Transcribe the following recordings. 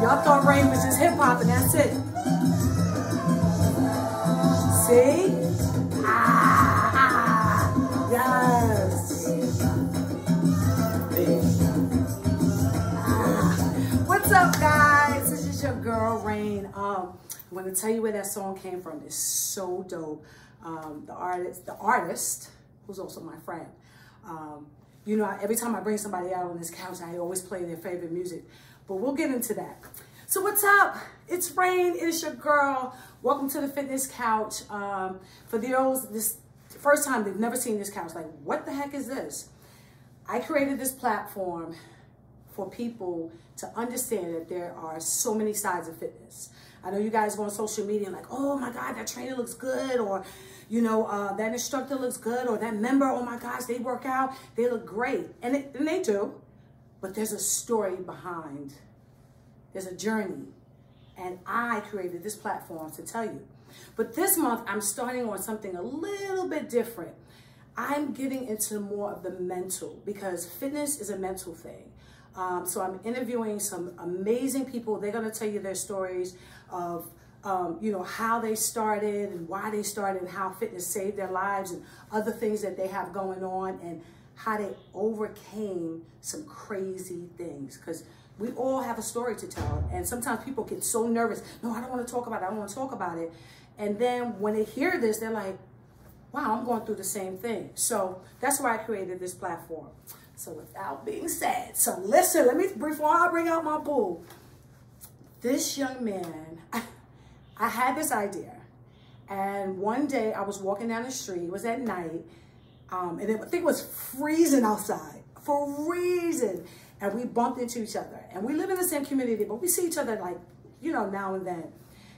Y'all thought rain was just hip hop and that's it. See? Yes. What's up, guys? This is your girl, Rain. I'm going to tell you where that song came from. It's so dope. The artist, who's also my friend. You know, every time I bring somebody out on this couch, I always play their favorite music. But we'll get into that. So what's up? It's Rain. It's your girl. Welcome to the fitness couch. For those, this first time they've never seen this couch, like, what the heck is this? I created this platform for people to understand that there are so many sides of fitness. I know you guys go on social media and like, oh my God, that trainer looks good, or you know, that instructor looks good, or that member, oh my gosh, they work out, they look great. And they do, but there's a story behind, there's a journey. And I created this platform to tell you. But this month, I'm starting on something a little bit different. I'm getting into more of the mental, because fitness is a mental thing. So I'm interviewing some amazing people. They're going to tell you their stories of, you know, how they started and why they started and how fitness saved their lives and other things that they have going on and how they overcame some crazy things. Because we all have a story to tell. And sometimes people get so nervous. No, I don't want to talk about it. I don't want to talk about it. And then when they hear this, they're like, wow, I'm going through the same thing. So that's why I created this platform. So without being said, so listen, before I bring out my bull, this young man, I had this idea. And one day I was walking down the street, it was at night, and I think it was freezing outside, freezing. And we bumped into each other. And we live in the same community, but we see each other like, you know, now and then.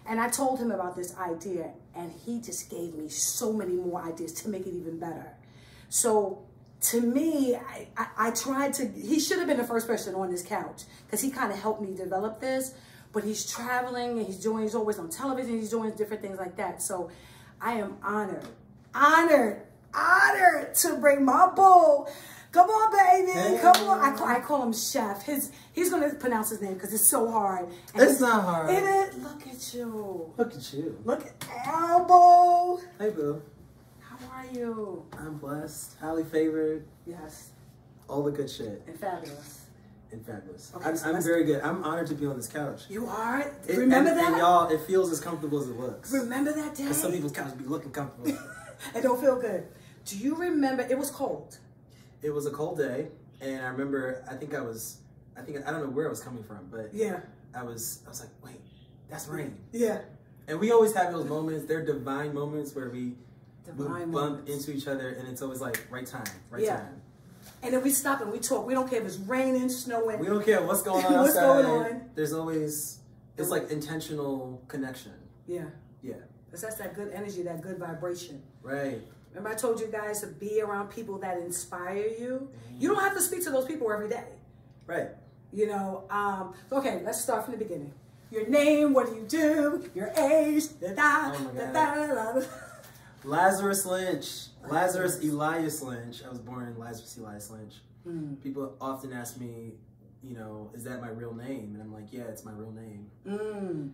And I told him about this idea, and he just gave me so many more ideas to make it even better. So to me, I tried to, he should have been the first person on this couch, because he kind of helped me develop this, but he's traveling and he's always on television, he's doing different things like that. So I am honored to bring my bull. Come on, baby. Hey. Come on. I call him Chef. He's going to pronounce his name because it's so hard. And it's not hard. It is. Look at you. Look at you. Look at Elbow. Hey, boo. How are you? I'm blessed. Highly favored. Yes. All the good shit. And fabulous. And fabulous. Okay, I'm very good. I'm honored to be on this couch. You are? Remember that? And y'all, it feels as comfortable as it looks. Remember that day? Because some people's couches be looking comfortable. It don't feel good. Do you remember? It was cold. It was a cold day, and I remember, I don't know where I was coming from, but yeah, I was like, wait, that's rain. Yeah. And we always have those moments, they're divine moments where we bump into each other, and it's always like, right time. And then we stop and we talk. We don't care if it's raining, snowing. We don't care what's going on what's outside. going on. There's always, it's like intentional connection. Yeah. Yeah. Because that's that good energy, that good vibration. Right. Remember I told you guys to be around people that inspire you? You don't have to speak to those people every day. Right. You know, okay, let's start from the beginning. Your name, what do you do, your age, oh my God. Lazarus Lynch. Lazarus Elias Lynch. I was born in Lazarus Elias Lynch. Mm. People often ask me, you know, is that my real name? And I'm like, yeah, it's my real name. Mm.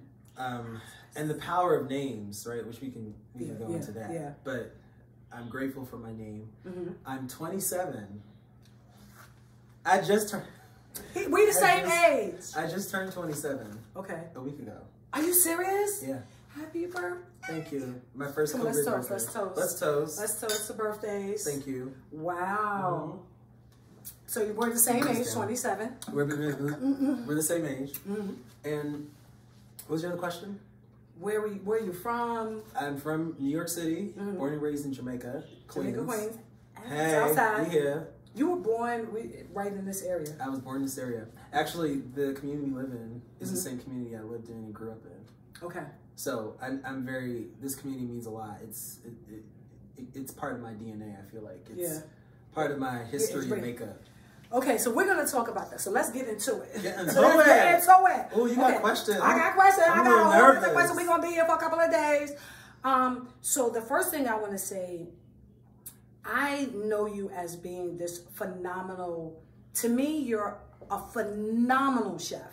And the power of names, right? Which we can go into that. Yeah. But I'm grateful for my name. Mm-hmm. I'm 27. I just turned... We the same age. I just turned 27. Okay. A week ago. Are you serious? Yeah. Happy birthday. Thank you. My first COVID birthday. Let's toast. Let's toast. Let's toast the birthdays. Thank you. Wow. Mm-hmm. So we're the same age, 27. We're the same age. Mm-hmm. And what was your other question? Where are you from? I'm from New York City, born and raised in Jamaica, Queens. Jamaica, Queens. Hey, Southside. Yeah. You were born right in this area. I was born in this area. Actually, the community we live in is the same community I lived in and grew up in. Okay. So I'm very. This community means a lot. It's part of my DNA. I feel like it's part of my history and makeup. Okay, so we're gonna talk about that. So let's get into it. Get into it. Oh, you got questions. I got questions. I'm I got a whole list of questions. nervous. We're gonna be here for a couple of days. So the first thing I want to say, I know you as being this phenomenal. To me, you're a phenomenal chef.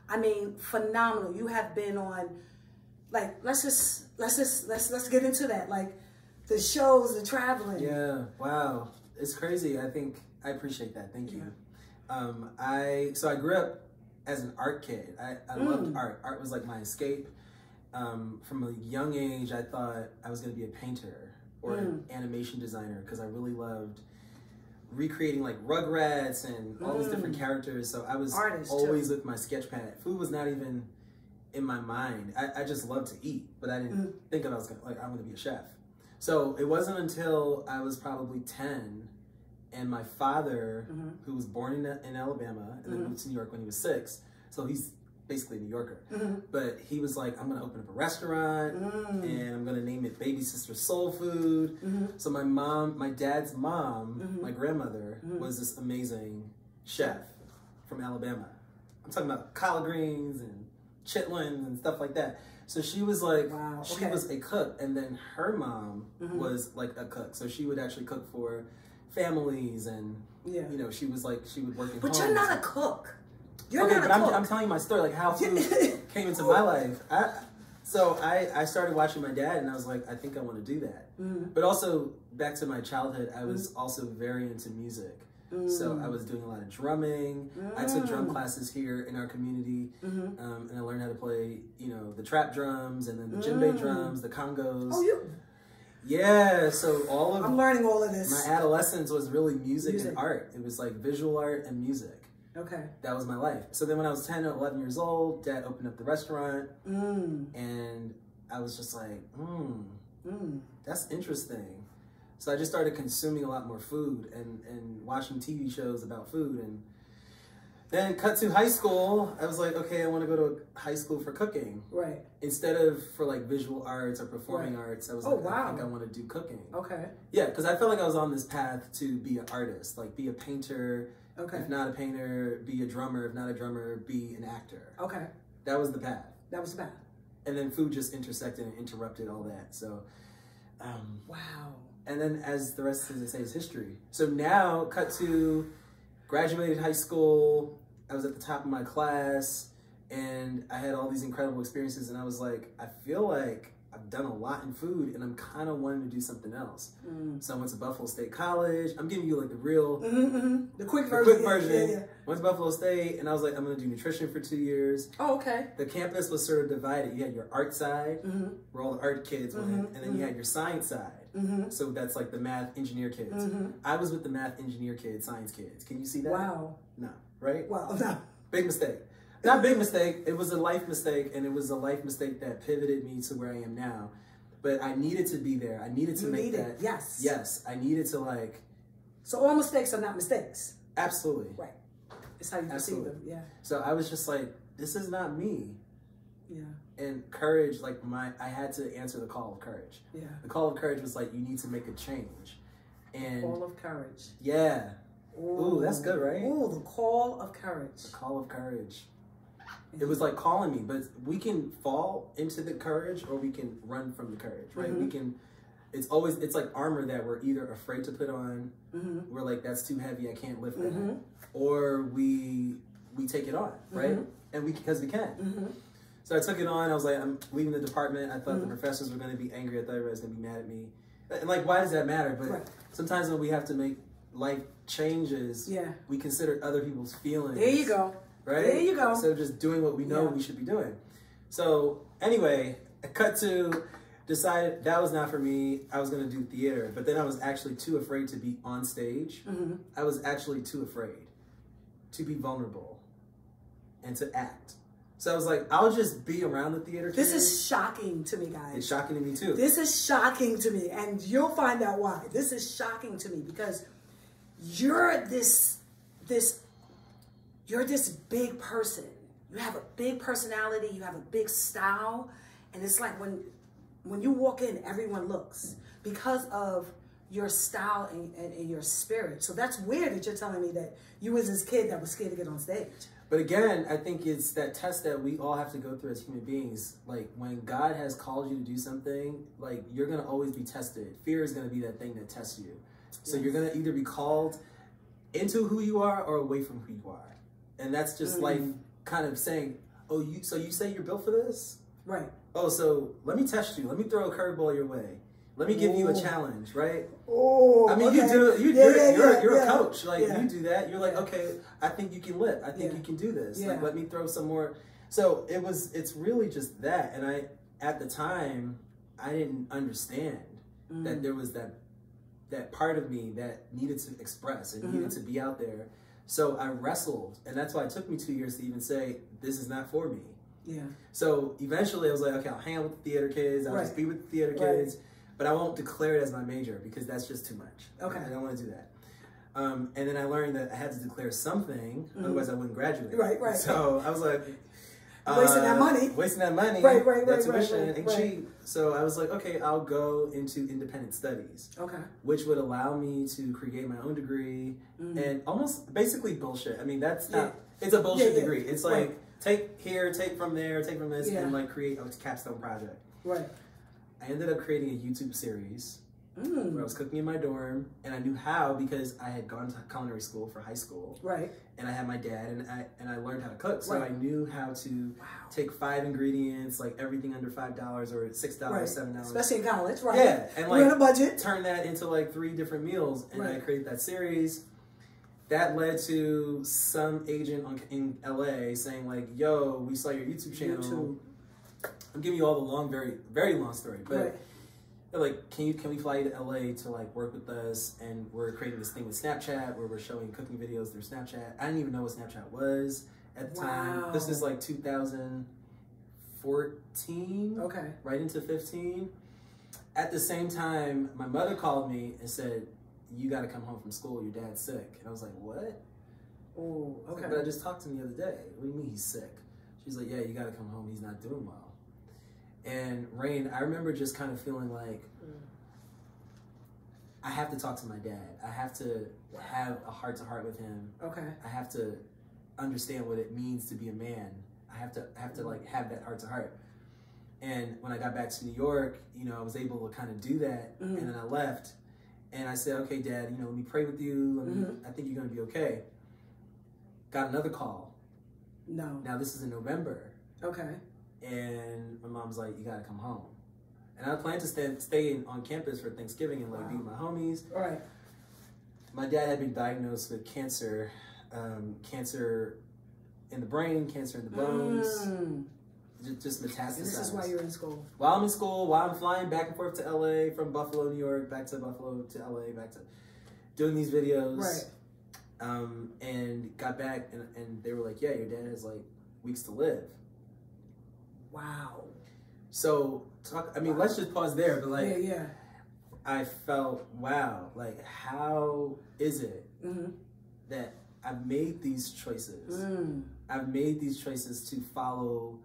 I mean, phenomenal. You have been on, like, let's get into that. Like, the shows, the traveling. Yeah, wow. It's crazy. I appreciate that. Thank you. So I grew up as an art kid. I loved art. Art was like my escape. From a young age, I thought I was going to be a painter or an animation designer because I really loved recreating like Rugrats and all these different characters. So I was always with my sketch pad. Food was not even in my mind. I just loved to eat, but I didn't think that I'm going to be a chef. So it wasn't until I was probably 10 and my father, who was born in Alabama and then moved to New York when he was 6, so he's basically a New Yorker, but he was like, I'm going to open up a restaurant and I'm going to name it Baby Sister Soul Food. So my dad's mom, my grandmother, was this amazing chef from Alabama. I'm talking about collard greens and chitlins and stuff like that. So she was like, she was a cook, and then her mom was like a cook. So she would actually cook for families, and you know, she would work in homes. But you're not a cook. You're okay, not but a cook. I'm telling you my story, like how food came into my life. So I started watching my dad, and I was like, I think I want to do that. But also, back to my childhood, I was also very into music. So I was doing a lot of drumming. I took drum classes here in our community, and I learned how to play, you know, the trap drums, and then the djembe drums, the congos. Oh, yeah, so I'm learning all of this. My adolescence was really music and art. It was like visual art and music. Okay. That was my life. So then when I was 10 or 11 years old, Dad opened up the restaurant, and I was just like, that's interesting. So I just started consuming a lot more food and watching TV shows about food. And then cut to high school, I was like, okay, I want to go to high school for cooking. Right. Instead of for like visual arts or performing arts, I was like, I think I want to do cooking. Okay. Yeah, because I felt like I was on this path to be an artist, like be a painter. Okay. If not a painter, be a drummer. If not a drummer, be an actor. Okay. That was the path. That was the path. And then food just intersected and interrupted all that. So, wow. And then as the rest, as I say, is history. So now, cut to graduated high school. I was at the top of my class, and I had all these incredible experiences. And I was like, I feel like I've done a lot in food, and I'm kind of wanting to do something else. So I went to Buffalo State College. I'm giving you like the real, the quick version. Yeah. Went to Buffalo State, and I was like, I'm going to do nutrition for 2 years. Oh, okay. The campus was sort of divided. You had your art side, where all the art kids went, and then you had your science side. So that's like the math engineer kids. I was with the math engineer kids, science kids. Can you see that? Wow. No, right? Wow, no. Big mistake. Not big mistake, it was a life mistake, and it was a life mistake that pivoted me to where I am now. But I needed to be there. I needed to make that. Yes. Yes, I needed to like. So all mistakes are not mistakes. Absolutely. Right. It's how you perceive them, yeah. So I was just like, this is not me. Yeah. And courage, like I had to answer the call of courage. Yeah. The call of courage was like, you need to make a change. And call of courage. Yeah. Ooh, that's good, right? Ooh, the call of courage. The call of courage. It was like calling me, but we can fall into the courage or we can run from the courage, right? We can, it's like armor that we're either afraid to put on, we're like, that's too heavy, I can't lift that, or we take it on, right? And because we can. So I took it on, I was like, I'm leaving the department, I thought the professors were gonna be angry, I thought everybody was gonna be mad at me. And like, why does that matter? But sometimes when we have to make life changes, we consider other people's feelings. There you go. Right? There you go. Instead of just doing what we know we should be doing. So anyway, I cut to decided that was not for me. I was going to do theater, but then I was actually too afraid to be on stage. I was actually too afraid to be vulnerable and to act. So I was like, I'll just be around the theater. This is shocking to me, guys. It's shocking to me too. This is shocking to me, and you'll find out why. This is shocking to me because you're this big person. You have a big personality, you have a big style, and it's like when you walk in, everyone looks because of your style and your spirit. So that's weird that you're telling me that you was this kid that was scared to get on stage. But again, I think it's that test that we all have to go through as human beings. Like when God has called you to do something, like you're gonna always be tested. Fear is gonna be that thing that tests you. So you're gonna either be called into who you are or away from who you are. And that's just life kind of saying, oh, so you say you're built for this? Right. Oh, so let me test you. Let me throw a curveball your way. Let me give you a challenge, right? Oh, I mean, okay. you're a coach. Like, you do that. You're like, okay, I think you can lift. I think you can do this. Like, let me throw some more. So it's really just that. And at the time, I didn't understand that there was that part of me that needed to express and needed to be out there. So I wrestled. And that's why it took me 2 years to even say, this is not for me. Yeah. So eventually I was like, okay, I'll hang out with the theater kids. I'll just be with the theater kids. But I won't declare it as my major because that's just too much. Okay. I don't want to do that. And then I learned that I had to declare something, otherwise I wouldn't graduate. Right. So I was like... wasting that money. That tuition ain't cheap. So I was like, okay, I'll go into independent studies. Okay. Which would allow me to create my own degree and almost basically bullshit. I mean, that's not... It's a bullshit degree. It's like, take here, take from there, take from this, and like create a capstone project. Right. I ended up creating a YouTube series where I was cooking in my dorm, and I knew how because I had gone to culinary school for high school. Right. And I had my dad, and I learned how to cook. So I knew how to take 5 ingredients, like everything under $5 or $6, $7. Especially in college, right? Yeah. And like we're on a budget. Turn that into like 3 different meals, and I created that series. That led to some agent in LA saying like, yo, we saw your YouTube channel. I'm giving you all the long, very, very long story, but they're like, can we fly you to LA to like work with us? And we're creating this thing with Snapchat where we're showing cooking videos through Snapchat. I didn't even know what Snapchat was at the time. This is like 2014. Okay. Right into 15. At the same time, my mother called me and said, you got to come home from school. Your dad's sick. And I was like, what? Oh, okay. Like, but I just talked to him the other day. What do you mean he's sick? She's like, yeah, you got to come home. He's not doing well. And Rain, I remember just kind of feeling like, I have to talk to my dad. I have to have a heart-to-heart with him. Okay. I have to understand what it means to be a man. I have to like have that heart-to-heart. And when I got back to New York, you know, I was able to kind of do that. And then I left. And I said, okay, Dad, you know, let me pray with you. I think you're going to be okay. Got another call. No. Now, this is in November. Okay. And my mom's like, you got to come home. And I planned to stay on campus for Thanksgiving and like be with my homies. All right. My dad had been diagnosed with cancer. Cancer in the brain, cancer in the bones. Just metastasized. And this is why you're in school. While I'm in school, while I'm flying back and forth to LA, from Buffalo, New York, back to Buffalo to LA, back to doing these videos. Right. And got back and they were like, yeah, your dad has like weeks to live. Wow. So let's just pause there. But like, I felt, wow, like how is it that I've made these choices? I've made these choices to follow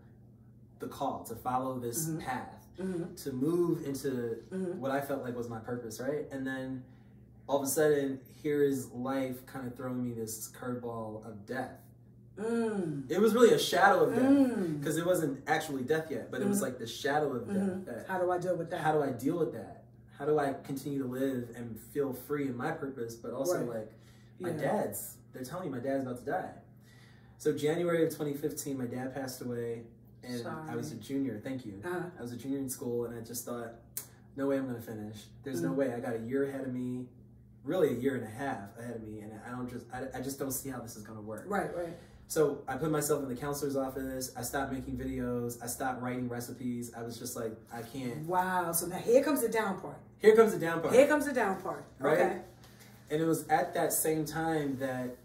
the call, to follow this path, to move into what I felt like was my purpose, right? And then all of a sudden, here is life kind of throwing me this curveball of death. It was really a shadow of death, because it wasn't actually death yet, but it was like the shadow of death. How do I deal with that? How do I deal with that? How do I continue to live and feel free in my purpose, but also like they're telling me my dad's about to die. So January of 2015, my dad passed away. And I was a junior, thank you. I was a junior in school, and I just thought, no way I'm going to finish. There's no way. I got a year ahead of me, really a year and a half ahead of me, and I just don't see how this is going to work. Right. So I put myself in the counselor's office. I stopped making videos. I stopped writing recipes. I was just like, I can't. Wow. So now here comes the down part. Here comes the down part. Here comes the down part. Right? Okay. And it was at that same time that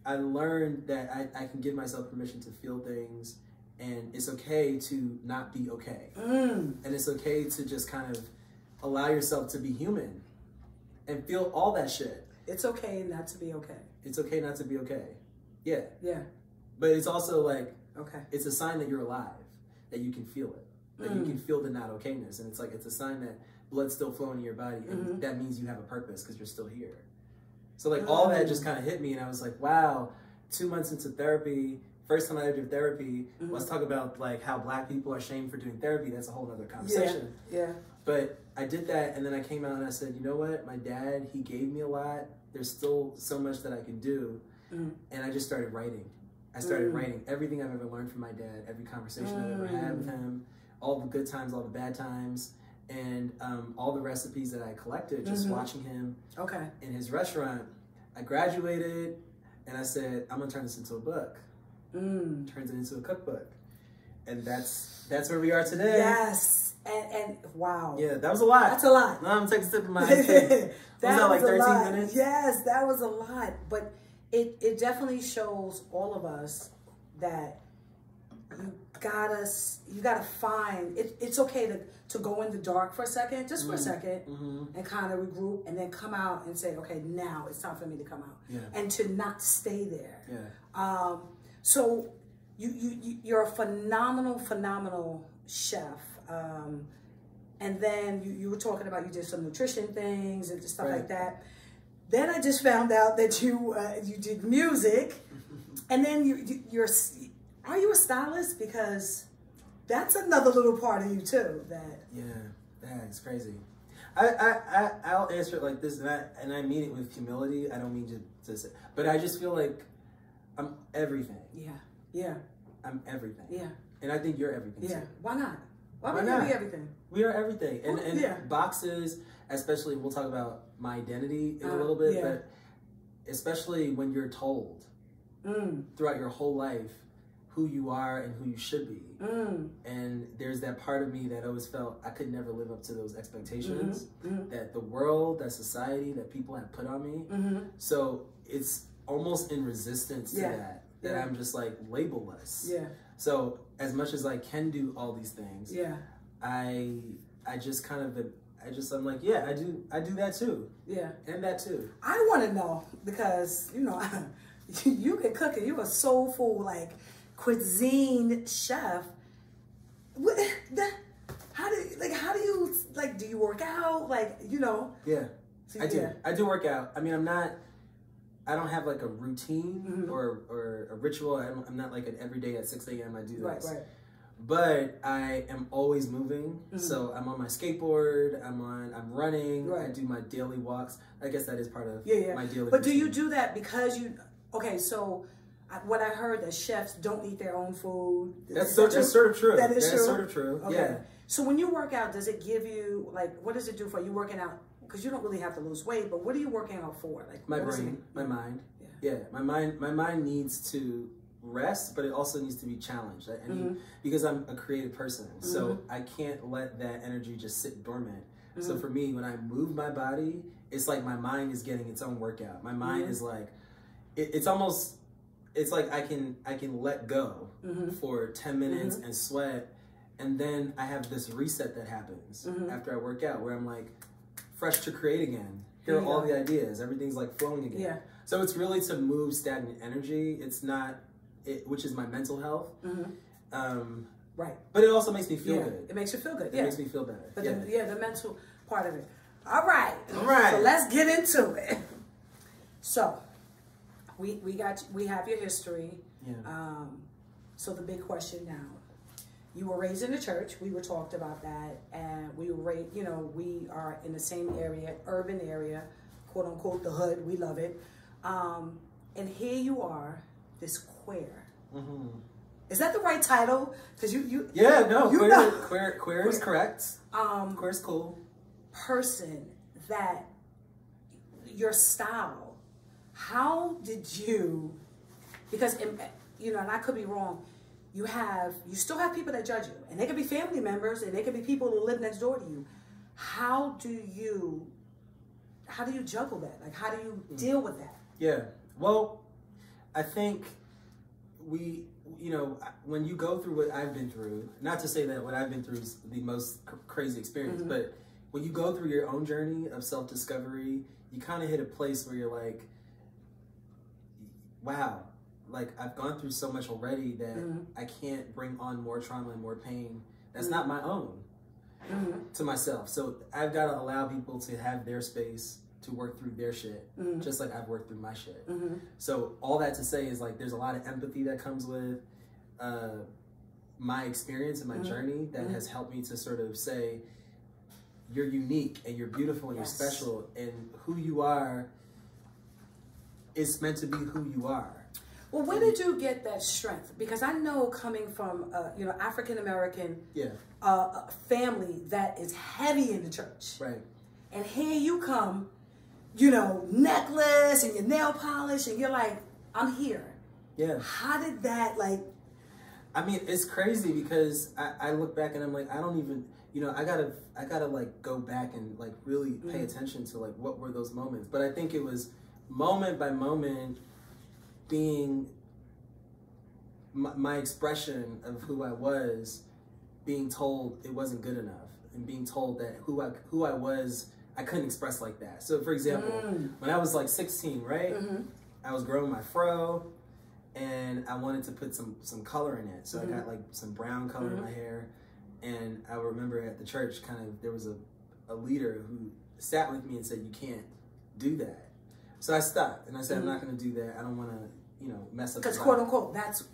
I learned that I can give myself permission to feel things. And it's okay to not be okay. And it's okay to just kind of allow yourself to be human and feel all that shit. It's okay not to be okay. It's okay not to be okay. Yeah. Yeah. But it's also like, it's a sign that you're alive, that you can feel it, that you can feel the not okayness. And it's like, it's a sign that blood's still flowing in your body, and that means you have a purpose because you're still here. So like all that just kind of hit me, and I was like, wow, 2 months into therapy, first time I ever did therapy, let's talk about like how Black people are shamed for doing therapy. That's a whole other conversation. Yeah. But I did that, and then I came out and I said, you know what? My dad, he gave me a lot. There's still so much that I can do. And I just started writing. I started writing everything I've ever learned from my dad, every conversation I've ever had with him, all the good times, all the bad times, and all the recipes that I collected just watching him in his restaurant. I graduated, and I said, I'm gonna turn this into a book. Turns it into a cookbook, and that's where we are today. Yes, and wow. Yeah, that was a lot. That's a lot. Now I'm taking a sip of my thing. Was that like 13 minutes? Yes, that was a lot, but it definitely shows all of us that you gotta find it. It's okay to go in the dark for a second, just for a second, and kind of regroup, and then come out and say, okay, now it's time for me to come out, and to not stay there. Yeah. So you're a phenomenal chef, and then you were talking about you did some nutrition things and stuff like that. Then I just found out that you did music, and then are you a stylist? Because that's another little part of you too. It's crazy. I'll answer it like this, and I mean it with humility. I don't mean to say, but I just feel like I'm everything. Yeah. I'm everything. Yeah. And I think you're everything too. Why not? Why would you be everything? We are everything. And boxes, especially, we'll talk about my identity in a little bit, but especially when you're told throughout your whole life who you are and who you should be. And there's that part of me that always felt I could never live up to those expectations that the world, that society, that people have put on me. So it's almost in resistance to that I'm just like labelless. So as much as I can do all these things, I just kind of I'm like, I do that too. And that too. I want to know, because you can cook it. You're a soulful like cuisine chef. How do you do you work out? So, I do. I do work out. I mean, I don't have like a routine or a ritual. I'm not like an everyday at 6 a.m. I do this. Right. But I am always moving. So I'm on my skateboard. I'm running. I do my daily walks. I guess that is part of my daily. But routine. Do you do that because you? Okay, so what I heard that chefs don't eat their own food. That's sort of true. That is true. That's sort of true. Okay. Yeah. So when you work out, does it give you what does it do for you working out? Because you don't really have to lose weight, but what are you working out for? My brain, my mind. Yeah, my mind needs to rest, but it also needs to be challenged. Because I'm a creative person, so I can't let that energy just sit dormant. So for me, when I move my body, it's like my mind is getting its own workout. My mind is like, it's like I can let go for 10 minutes and sweat, and then I have this reset that happens after I work out, where I'm like fresh to create again. Here are all the ideas. Everything's like flowing again. Yeah. So it's really to move stagnant energy. It's not which is my mental health. Right. But it also makes me feel good. It makes you feel good. It makes me feel better. But the mental part of it. All right. All right. So let's get into it. So we have your history. Yeah. So the big question now. You were raised in the church. We were talked about that, and we were raised. We are in the same area, urban area, quote unquote, the hood. We love it. And here you are, this queer. Is that the right title? Because you queer is correct. Queer is cool. Person that your style. How did you? Because and I could be wrong. You still have people that judge you, and they could be family members, and they could be people who live next door to you. How do you juggle that? How do you deal with that? Yeah. Well, I think when you go through what I've been through, not to say that what I've been through is the most crazy experience, but when you go through your own journey of self-discovery, you kind of hit a place where you're like, wow, I've gone through so much already that I can't bring on more trauma and more pain that's not my own to myself. So I've got to allow people to have their space to work through their shit, just like I've worked through my shit. So all that to say is there's a lot of empathy that comes with my experience and my journey that has helped me to sort of say, you're unique and you're beautiful and you're special, and who you are is meant to be who you are. Well, where did you get that strength? Because I know coming from, African American family that is heavy in the church. Right. And here you come, necklace and your nail polish, and you're like, I'm here. Yeah. How did that, I mean, it's crazy because I look back and I'm like, I don't even, I gotta like go back and like really pay attention to like what were those moments. But I think it was moment by moment being my expression of who I was, being told it wasn't good enough, and being told that who I was, I couldn't express like that. So for example, when I was like 16, right, I was growing my fro, and I wanted to put some color in it. So I got like some brown color in my hair. And I remember at the church, there was a leader who sat with me and said, you can't do that. So I stopped and I said, I'm not going to do that. I don't want to, mess up. Because quote unquote, that's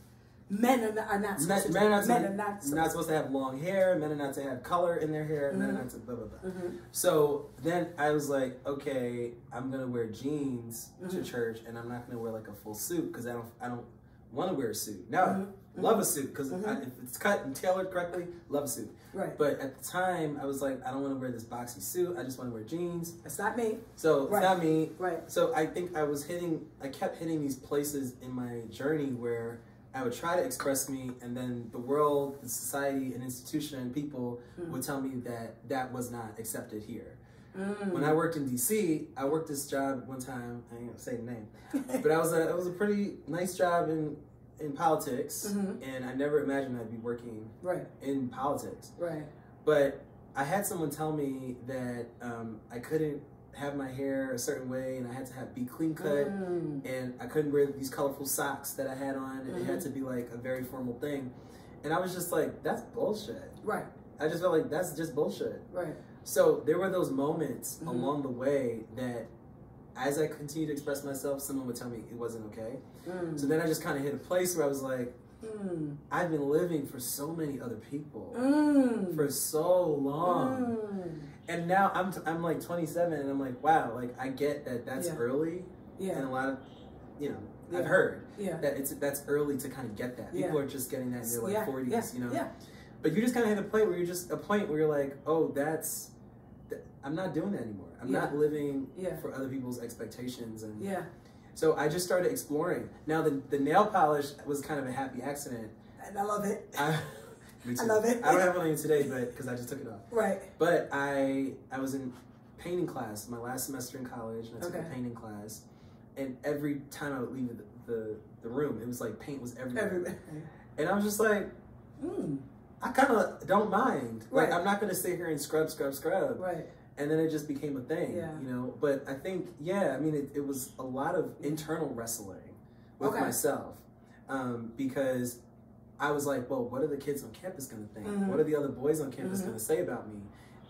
men are not supposed to. Men are not supposed to have long hair. Men are not to have color in their hair. Men are not to blah, blah, blah. So then I was like, okay, I'm going to wear jeans to church, and I'm not going to wear like a full suit because I don't want to wear a suit. Now, love a suit because if it's cut and tailored correctly, love a suit. Right. But at the time, I was like, I don't want to wear this boxy suit. I just want to wear jeans. That's not me. So it's not me. Right. So I think I kept hitting these places in my journey where I would try to express me, and then the world, the society, and institution, and people would tell me that was not accepted here. When I worked in DC, I worked this job one time. I ain't gonna say the name, but it was a pretty nice job in politics, and I never imagined I'd be working in politics. Right. But I had someone tell me that I couldn't have my hair a certain way, and I had to be clean cut, and I couldn't wear these colorful socks that I had on, and it had to be like a very formal thing. And I was just like, that's bullshit. Right. I just felt like that's just bullshit. Right. So there were those moments along the way that as I continued to express myself, someone would tell me it wasn't okay. So then I just kind of hit a place where I was like, I've been living for so many other people for so long. And now I'm like 27, and I'm like, wow, like I get that that's early. Yeah. And a lot of, I've heard that that's early to kind of get that. People are just getting that in their like 40s, Yeah. But you just kind of hit a point where you're like, oh, I'm not doing that anymore. I'm not living for other people's expectations. And so I just started exploring. Now the nail polish was kind of a happy accident. And I love it. Me too. I love it. I don't have one today, because I just took it off. Right. But I was in painting class, my last semester in college, and I took a painting class. And every time I would leave the room, it was like paint was everywhere. And I was just like, I kind of don't mind. Like, I'm not going to sit here and scrub. Right. And then it just became a thing, But I think, I mean, it was a lot of internal wrestling with myself, because I was like, well, what are the kids on campus going to think? What are the other boys on campus going to say about me?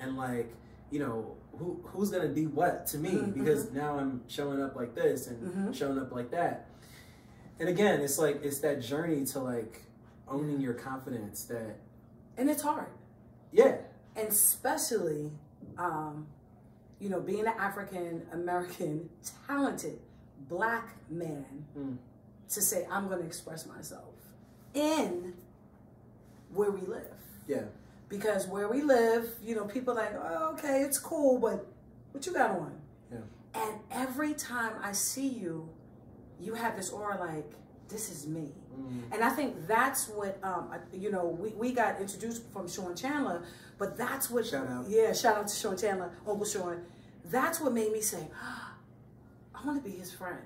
And like, who's going to be what to me? Because now I'm showing up like this and showing up like that. And again, it's like, it's that journey to like owning your confidence that. And it's hard. Yeah. And especially, being an African American, talented Black man, to say, I'm going to express myself in where we live. Yeah. Because where we live, people are like, oh, okay, it's cool, but what you got on? Yeah. And every time I see you, you have this aura like, this is me. And I think that's what, we got introduced from Sean Chandler, but that's what, shout out. Yeah, shout out to Sean Chandler, Uncle Sean. That's what made me say, I want to be his friend.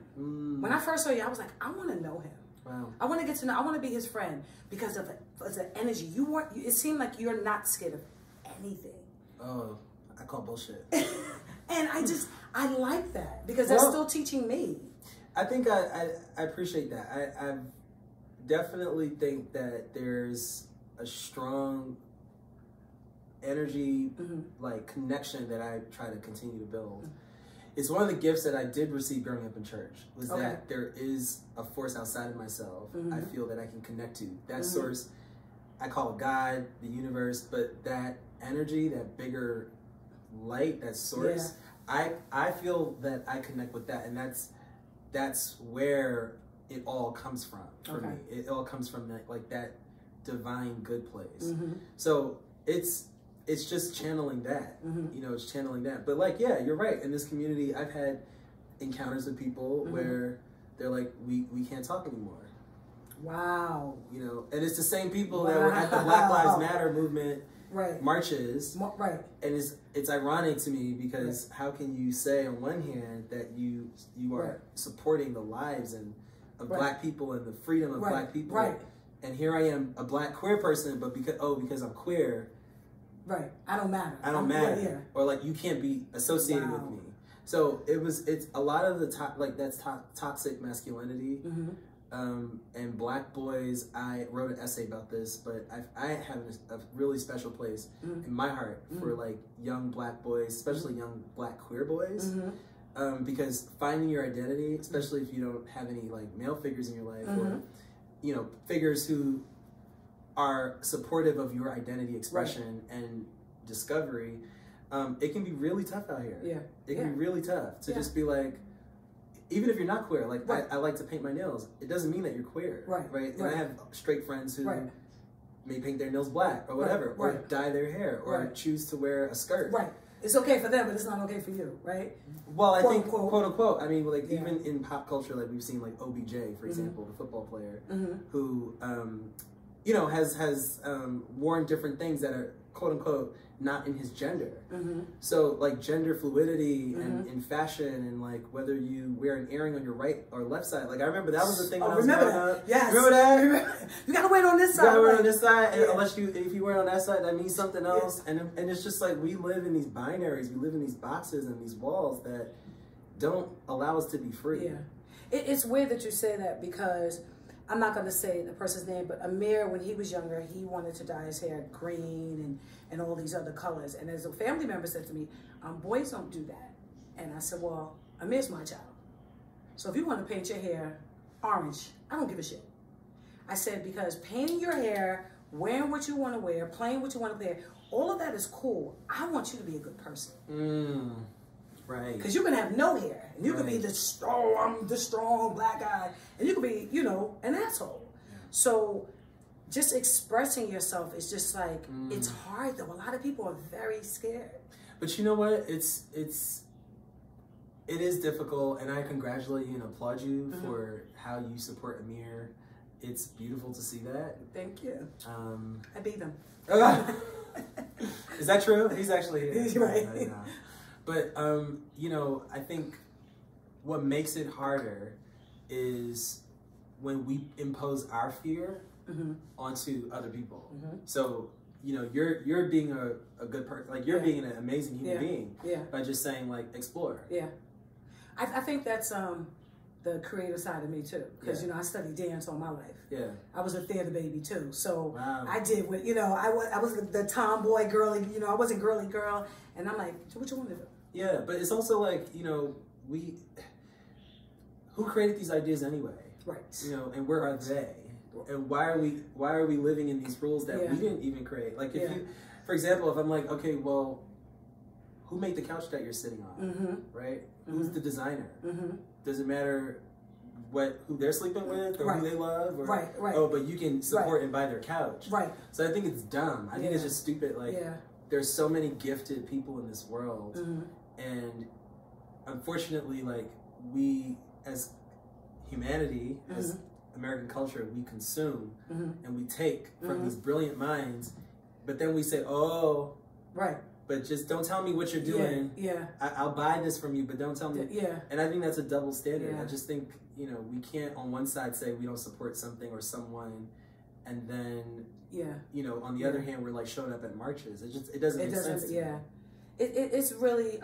When I first saw you, I was like, I want to know him. Wow. I want to get to know, I want to be his friend because of the energy. It seemed like you're not scared of anything. Oh, I call bullshit. And I like that because that's still teaching me. I think I appreciate that. I definitely think that there's a strong energy, like connection that I try to continue to build. It's one of the gifts that I did receive growing up in church, was that there is a force outside of myself I feel that I can connect to. That source, I call it God, the universe, but that energy, that bigger light, that source, I feel that I connect with that, and that's where it all comes from for me. It all comes from that, like that divine good place. So it's just channeling that, you know, it's channeling that. But like, yeah, you're right. In this community, I've had encounters with people where they're like, we can't talk anymore. Wow. You know, and it's the same people that were at the Black Lives Matter movement marches. Right. And it's ironic to me because how can you say on one hand that you are supporting the lives of Black people and the freedom of Black people, and here I am, a Black queer person, but because I'm queer, I don't matter. I don't matter, or like you can't be associated with me. So it's a lot of the that's toxic masculinity. And Black boys, I wrote an essay about this, but I have a really special place in my heart for like young Black boys, especially young Black queer boys, because finding your identity, especially if you don't have any like male figures in your life, or you know, figures who are supportive of your identity expression and discovery, it can be really tough out here. It can be really tough to just be like, even if you're not queer, like I like to paint my nails, it doesn't mean that you're queer, right? And I have straight friends who may paint their nails black or whatever, or dye their hair, or choose to wear a skirt. It's okay for them, but it's not okay for you, right? Well, I think, quote unquote, I mean, like even in pop culture, like we've seen like OBJ, for example, the football player, who, you know, has worn different things that are, quote unquote, not in his gender. So like gender fluidity and in fashion, and like whether you wear an earring on your right or left side. Like I remember that was the thing when I was growing up. Yes. Remember that? You gotta wear it on this side. You gotta wear it on this side, and unless if you wear it on that side, that means something else. And it's just like we live in these binaries, we live in these boxes and these walls that don't allow us to be free. It's weird that you say that, because I'm not going to say the person's name, but Amir, when he was younger, he wanted to dye his hair green and all these other colors. And as a family member said to me, boys don't do that. And I said, well, Amir's my child. So if you want to paint your hair orange, I don't give a shit. I said, because painting your hair, wearing what you want to wear, playing what you want to play, all of that is cool. I want you to be a good person. Right. Because you can have no hair, and you can be the strong Black guy, and you can be, you know, an asshole. So just expressing yourself is just like, it's hard though. A lot of people are very scared. But you know what? It is difficult, and I congratulate you and applaud you for how you support Amir. It's beautiful to see that. Thank you. I beat him. Is that true? He's actually here. He's right. But, you know, I think what makes it harder is when we impose our fear onto other people. So, you know, you're being a good person, like you're being an amazing human being by just saying like, explore. I think that's the creative side of me too, because you know I studied dance all my life. I was a theater baby too, so I did what, you know, I was the tomboy girly, you know, I wasn't girly girl, and I'm like, what you want to do? Yeah, but it's also like, you know, who created these ideas anyway? Right. You know, and where are they? And why are we living in these rules that we didn't even create? Like if you, for example, if I'm like, okay, well, who made the couch that you're sitting on? Right? Who's the designer? Does it matter who they're sleeping with or who they love? Or, oh, but you can support and buy their couch. So I think it's dumb. I think it's just stupid. Like there's so many gifted people in this world, and unfortunately, like we as humanity, as American culture, we consume and we take from these brilliant minds, but then we say, oh, but just don't tell me what you're doing. I'll buy this from you, but don't tell me. And I think that's a double standard. I just think, you know, we can't on one side say we don't support something or someone, and then you know, on the other hand, we're like showing up at marches. It doesn't make sense to me. It's really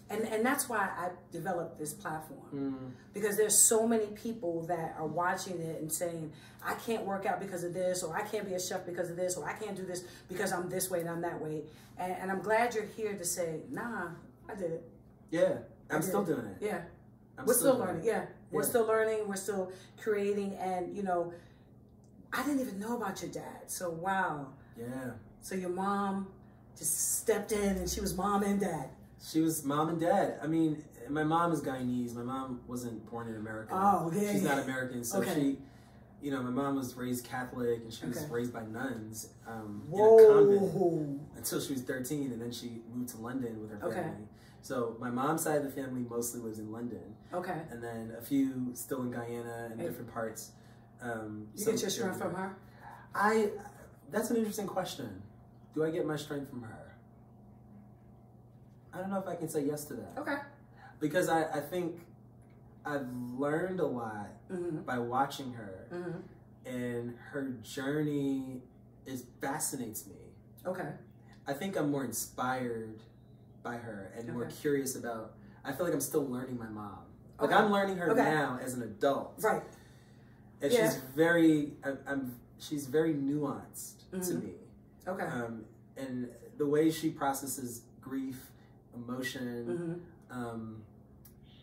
and that's why I developed this platform, because there's so many people that are watching it and saying, I can't work out because of this, or I can't be a chef because of this, or I can't do this because I'm this way and I'm that way. And I'm glad you're here to say, nah, I did it. Yeah, I'm still doing it. Yeah, we're still learning. We're still learning. We're still creating. And, you know, I didn't even know about your dad. So, wow. Yeah. So your mom just stepped in, and she was mom and dad. She was mom and dad. I mean, my mom is Guyanese. My mom wasn't born in America. Oh, okay. She's not American, so she, you know, my mom was raised Catholic, and she was raised by nuns in a convent until she was 13, and then she moved to London with her family. So my mom's side of the family mostly lives in London. Okay. And then a few still in Guyana and different parts. You get your strength from her? That's an interesting question. Do I get my strength from her? I don't know if I can say yes to that. Okay. Because I think I've learned a lot by watching her, and her journey fascinates me. Okay. I think I'm more inspired by her and more curious about. I feel like I'm still learning my mom. Like I'm learning her now as an adult. Right. And she's very. She's very nuanced to me. Okay. And the way she processes grief, emotion,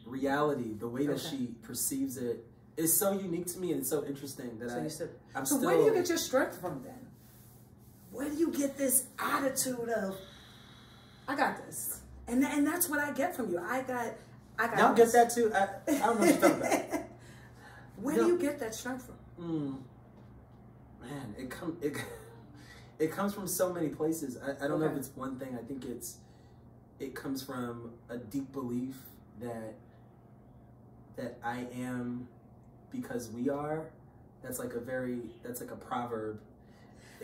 reality, the way that she perceives it is so unique to me, and it's so interesting that I'm still. So where do you get your strength from then? Where do you get this attitude of, I got this, and that's what I get from you. I got. Y'all get that too. I don't know what you're talking about. Where do you get that strength from? Man, it comes from so many places. I don't know if it's one thing. I think it comes from a deep belief that I am because we are. That's like a proverb.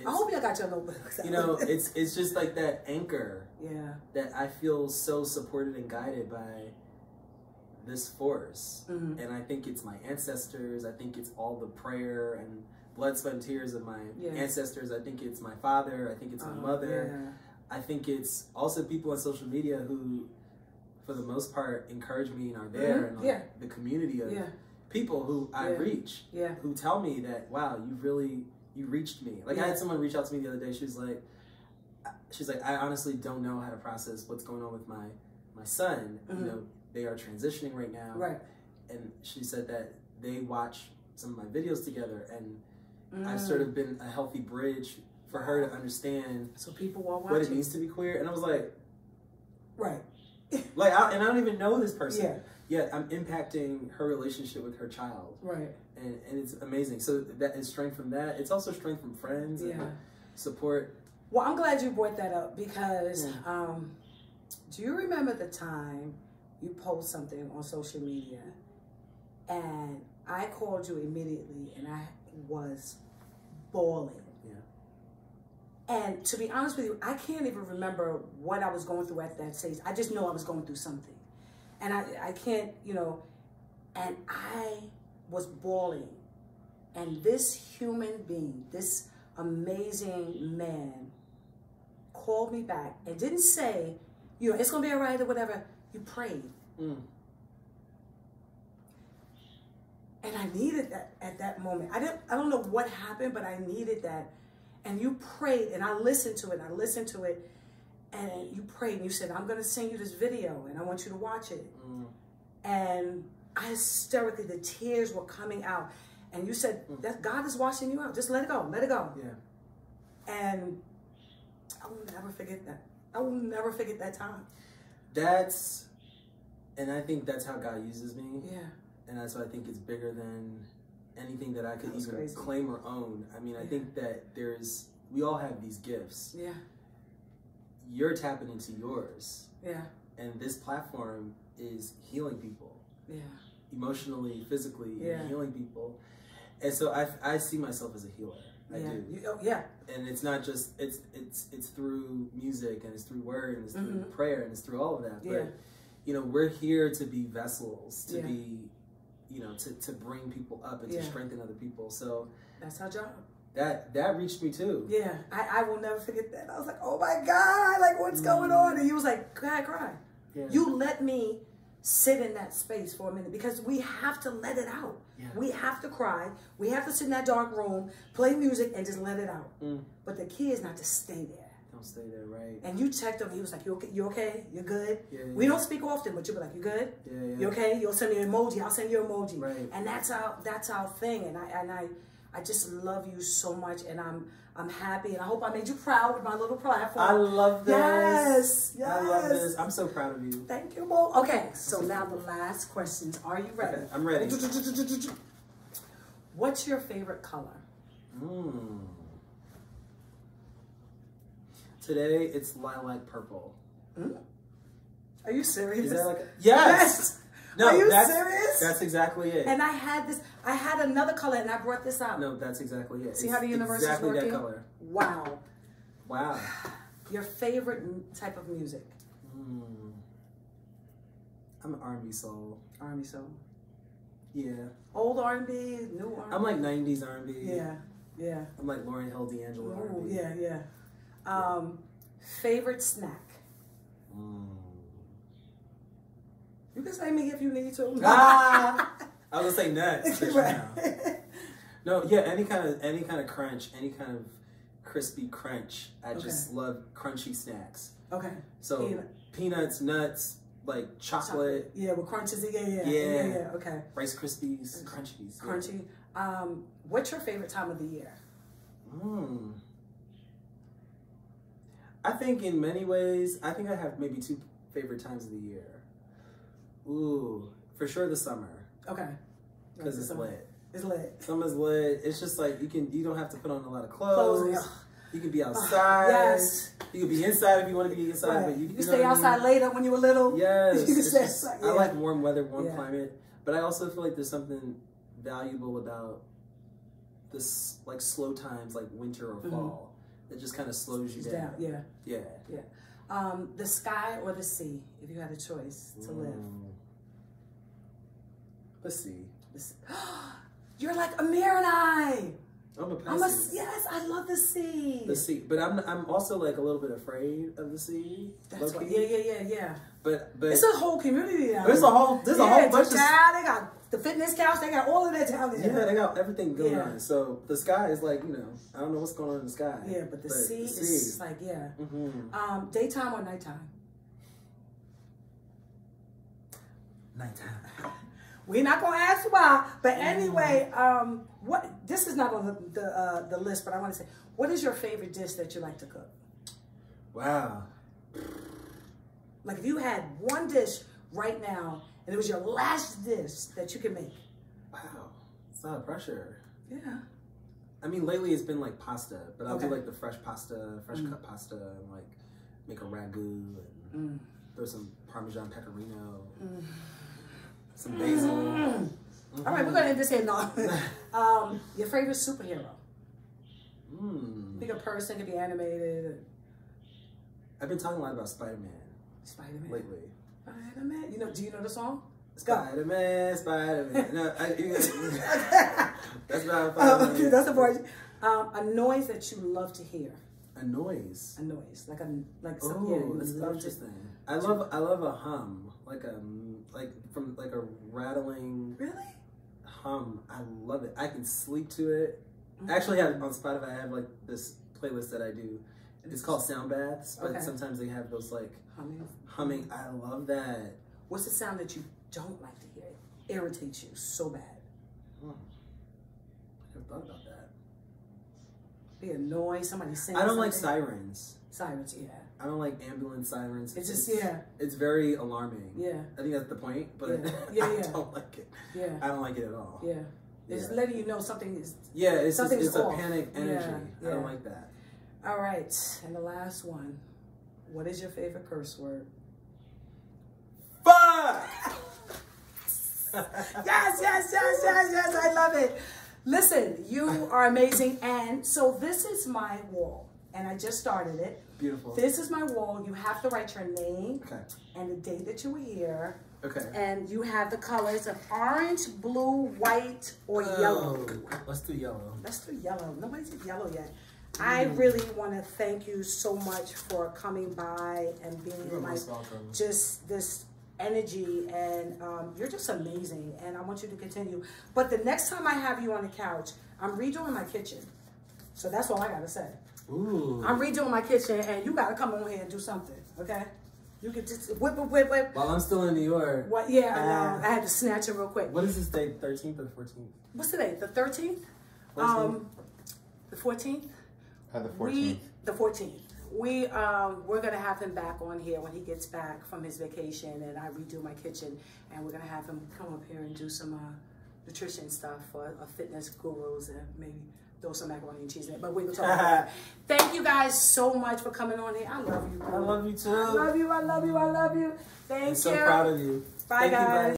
I hope you got your notebooks. You know, it's just like that anchor. Yeah. That I feel so supported and guided by this force. And I think it's my ancestors. I think it's all the prayer and blood, sweat, and tears of my ancestors. I think it's my father. I think it's my mother. Yeah. I think it's also people on social media who, for the most part, encourage me and are there, and like the community of people who I reach, who tell me that, wow, you reached me. Like I had someone reach out to me the other day. She's like, I honestly don't know how to process what's going on with my son. You know, they are transitioning right now. Right. And she said that they watch some of my videos together, and I've sort of been a healthy bridge for her to understand so people are watching what it means to be queer. And I was like, right. Like, and I don't even know this person. Yet I'm impacting her relationship with her child. Right. And it's amazing. So that is strength from that. It's also strength from friends and support. Well, I'm glad you brought that up because do you remember the time you post something on social media and I called you immediately and I was bawling. And to be honest with you, I can't even remember what I was going through at that stage. I just know I was going through something. And I can't, you know, and I was bawling. And this human being, this amazing man called me back and didn't say, you know, it's going to be all right or whatever. You prayed. And I needed that at that moment. I don't know what happened, but I needed that. And you prayed, and I listened to it, and you prayed, and you said, I'm going to send you this video, and I want you to watch it. And I hysterically, the tears were coming out. And you said, that God is washing you out. Just let it go. Let it go. Yeah. And I will never forget that. I will never forget that time. And I think that's how God uses me. Yeah. And that's why I think it's bigger than anything that I could even claim or own. I mean, I think that we all have these gifts. Yeah. You're tapping into yours. Yeah. And this platform is healing people. Yeah. Emotionally, physically, healing people. And so I see myself as a healer. I do. And it's not just, it's through music, and it's through word, and it's through prayer, and it's through all of that. But, you know, we're here to be vessels, to be, you know, to bring people up and to strengthen other people. So that's our job. That reached me too. Yeah, I will never forget that. I was like, oh my God, like what's going on? And he was like, cry. Yeah. You let me sit in that space for a minute because we have to let it out. Yeah. We have to cry. We have to sit in that dark room, play music, and just let it out. But the key is not to stay there. Don't stay there, right? And you checked him. He was like, you okay? You good? Yeah, we don't speak often, but you'll be like, you good? Yeah. You okay? You'll send me an emoji. I'll send you an emoji. Right. And that's our thing. And I just love you so much, and I'm happy, and I hope I made you proud with my little platform. I love this. Yes, yes. I love this. I'm so proud of you. Thank you, Mo. Okay, so now the last questions. Are you ready? Okay, I'm ready. What's your favorite color? Today it's lilac purple. Are you serious? Is that like yes? No, are you serious? That's exactly it. And I had another color, and I brought this out. No, that's exactly it. See how the universe is working? Exactly that color. Wow. Wow. Your favorite type of music? I'm an R&B soul. R&B soul. Yeah. Old R&B, new R&B. I'm like 90s R&B. Yeah, yeah. I'm like Lauryn Hill, D'Angelo R&B. Yeah, yeah. Favorite snack? You can say me if you need to. I was gonna say nuts. Right. No, yeah, any kind of crunch, any kind of crispy crunch. I just love crunchy snacks. Okay. So peanuts, nuts, like chocolate. Yeah, with crunches. Yeah. Okay. Rice Krispies, crunchies. Crunchy. Yeah. What's your favorite time of the year? I think in many ways, I think I have maybe 2 favorite times of the year. Ooh, for sure the summer. Okay. Because it's lit. It's lit. Summer's lit. It's just like you don't have to put on a lot of clothes. You can be outside. Yes. You can be inside if you want to be inside. But you can stay outside later when you were little. Yes. You can stay outside. I like warm weather, warm climate. But I also feel like there's something valuable about this, like slow times, like winter or fall. It just kind of slows you down. Yeah. The sky or the sea, if you had a choice to live? The sea. You're like Amir and I. I'm a pessimist. Yes, I love the sea. The sea, but I'm also like a little bit afraid of the sea. That's what, yeah. But it's a whole community now. There's a whole bunch of. They got the fitness couch. They got all of that down there. Yeah, they got everything going on. So the sky is like, I don't know what's going on in the sky. Yeah, but the sea is like daytime or nighttime? Nighttime. We're not gonna ask why, but anyway, what? This is not on the list, but I want to say, what is your favorite dish that you like to cook? Wow. Like if you had one dish right now, and it was your last dish that you could make. Wow, it's a lot of pressure. Yeah. I mean, lately it's been like pasta, but I'll do like the fresh pasta, fresh cut pasta, and like make a ragu and throw some Parmesan pecorino. Some basil. All right, we're gonna end this here now. Your favorite superhero? Pick a person, could be animated. I've been talking a lot about Spider-Man. Spider-Man lately. Spider-Man. Do you know the song? Spider-Man. No, that's not that's the voice. A noise that you love to hear. A noise. A noise, like something. That's interesting. I love a hum. Like a rattling hum. I love it. I can sleep to it. Actually, on Spotify, I have like this playlist that I do. It's called Sound Baths, but sometimes they have those like humming. I love that. What's the sound that you don't like to hear? It irritates you so bad. I never thought about that. Be a noise. Somebody singing. I don't like sirens. Sirens, yeah. I don't like ambulance sirens. It's just, It's very alarming. Yeah. I think that's the point, but I don't like it. Yeah. I don't like it at all. Yeah. It's letting you know something is it's off. A panic energy. I don't like that. All right. And the last one. What is your favorite curse word? Fuck! Yes. I love it. Listen, you are amazing. And so this is my wall. And I just started it. Beautiful. This is my wall. You have to write your name and the date that you were here. Okay. And you have the colors of orange, blue, white, or yellow. Let's do yellow. Let's do yellow. Nobody did yellow yet. I really want to thank you so much for coming by and being like just this energy, and you're just amazing, and I want you to continue. But the next time I have you on the couch, I'm redoing my kitchen. So that's all I got to say. Ooh. I'm redoing my kitchen, and you got to come on here and do something, okay? You could just whip. While I'm still in New York. What? Yeah, I know. I had to snatch it real quick. What is this date, 13th or 14th? What's today, the 13th? The 14th. The 14th. The 14th. We're gonna have him back on here when he gets back from his vacation, and I redo my kitchen, and we're gonna have him come up here and do some nutrition stuff for fitness gurus, and maybe throw some macaroni and cheese in it. But we will talk about that. Thank you guys so much for coming on here. I love you. I love you too. I love you. I love you. I love you. Thank you. I'm so proud of you. Bye, guys.